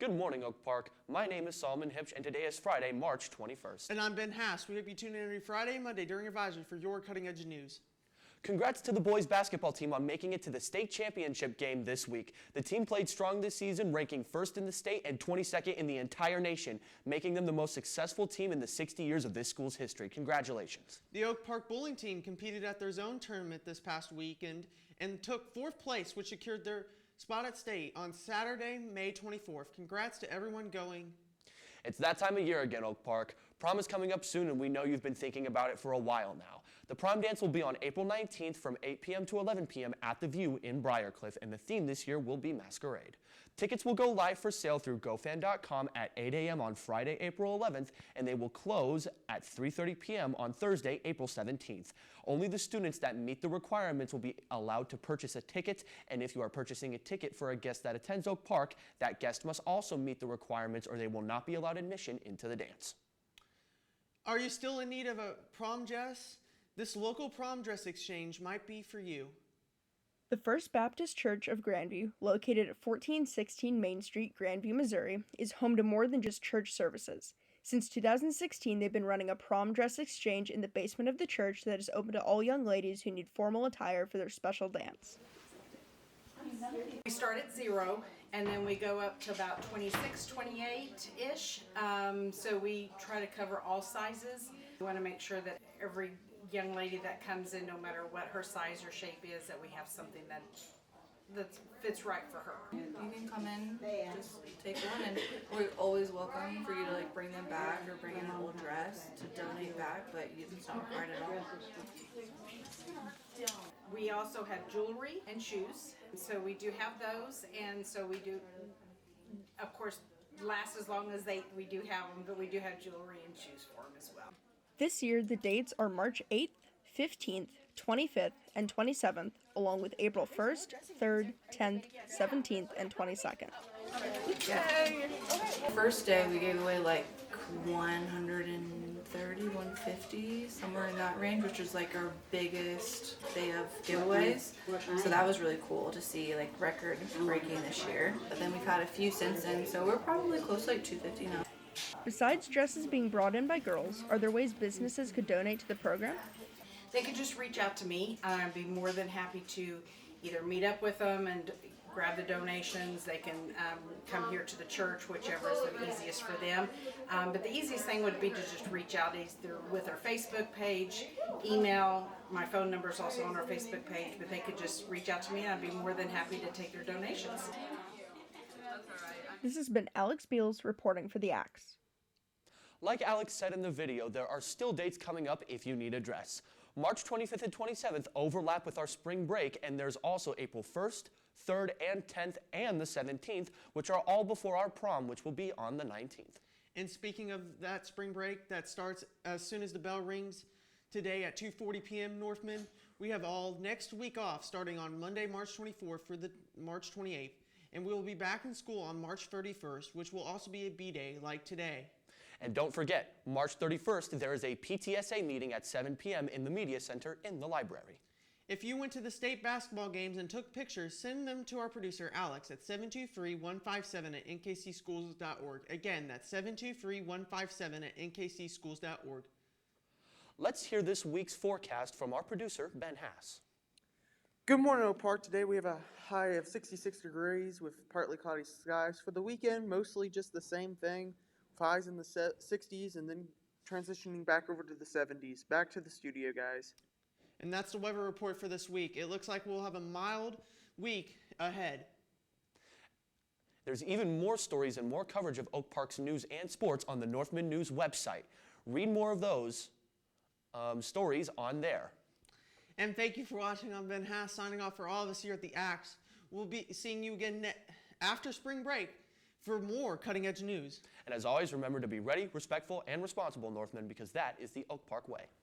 Good morning, Oak Park. My name is Solomon Hipsh, and today is Friday, March 21st. And I'm Ben Hass. We hope you tune in every Friday and Monday during advisory for your cutting-edge news. Congrats to the boys basketball team on making it to the state championship game this week. The team played strong this season, ranking first in the state and 22nd in the entire nation, making them the most successful team in the 60 years of this school's history. Congratulations. The Oak Park bowling team competed at their zone tournament this past weekend and took fourth place, which secured their spot at state on Saturday, May 24th. Congrats to everyone going. It's that time of year again, Oak Park. Prom is coming up soon, and we know you've been thinking about it for a while now. The prom dance will be on April 19th from 8 p.m. to 11 p.m. at The View in Briarcliff, and the theme this year will be Masquerade. Tickets will go live for sale through GoFan.com at 8 a.m. on Friday, April 11th, and they will close at 3:30 p.m. on Thursday, April 17th. Only the students that meet the requirements will be allowed to purchase a ticket, and if you are purchasing a ticket for a guest that attends Oak Park, that guest must also meet the requirements or they will not be allowed admission into the dance. Are you still in need of a prom dress? This local prom dress exchange might be for you. The First Baptist Church of Grandview, located at 1416 Main Street, Grandview, Missouri, is home to more than just church services. Since 2016, they've been running a prom dress exchange in the basement of the church that is open to all young ladies who need formal attire for their special dance. We start at 0, and then we go up to about 26, 28-ish. So we try to cover all sizes. We want to make sure that every young lady that comes in, no matter what her size or shape is, that we have something that fits right for her. You can come in, just take one, and we're always welcome for you to bring them back or bring in an old dress to donate back, but it's not required at all. We also have jewelry and shoes, so we do have those, and so we do, of course, last as long as we do have them, but we do have jewelry and shoes for them as well. This year, the dates are March 8th, 15th, 25th, and 27th, along with April 1st, 3rd, 10th, 17th, and 22nd. Yay! First day we gave away 130, 150, somewhere in that range, which was our biggest day of giveaways. So that was really cool to see record breaking this year. But then we've had a few since then, so we're probably close to 250 now. Besides dresses being brought in by girls, are there ways businesses could donate to the program? They could just reach out to me. I'd be more than happy to either meet up with them and grab the donations. They can come here to the church, whichever is the easiest for them. But the easiest thing would be to just reach out either with our Facebook page, email. My phone number is also on our Facebook page, but they could just reach out to me and I'd be more than happy to take their donations. This has been Alex Beals reporting for the Axe. Like Alex said in the video, there are still dates coming up if you need a dress. March 25th and 27th overlap with our spring break, and there's also April 1st, 3rd, and 10th, and the 17th, which are all before our prom, which will be on the 19th. And speaking of that spring break, that starts as soon as the bell rings today at 2:40 p.m. Northman. We have all next week off starting on Monday, March 24th for the March 28th. And we will be back in school on March 31st, which will also be a B-Day like today. And don't forget, March 31st, there is a PTSA meeting at 7 p.m. in the Media Center in the library. If you went to the state basketball games and took pictures, send them to our producer, Alex, at 723-157 at nkcschools.org. Again, that's 723-157 at nkcschools.org. Let's hear this week's forecast from our producer, Ben Hass. Good morning, Oak Park. Today we have a high of 66 degrees with partly cloudy skies. For the weekend, mostly just the same thing. Highs in the 60s and then transitioning back over to the 70s. Back to the studio, guys. And that's the weather report for this week. It looks like we'll have a mild week ahead. There's even more stories and more coverage of Oak Park's news and sports on the Northman News website. Read more of those stories on there. And thank you for watching. I'm Ben Hass, signing off for all of us here at the Axe. We'll be seeing you again after spring break for more cutting-edge news. And as always, remember to be ready, respectful, and responsible, Northmen, because that is the Oak Park way.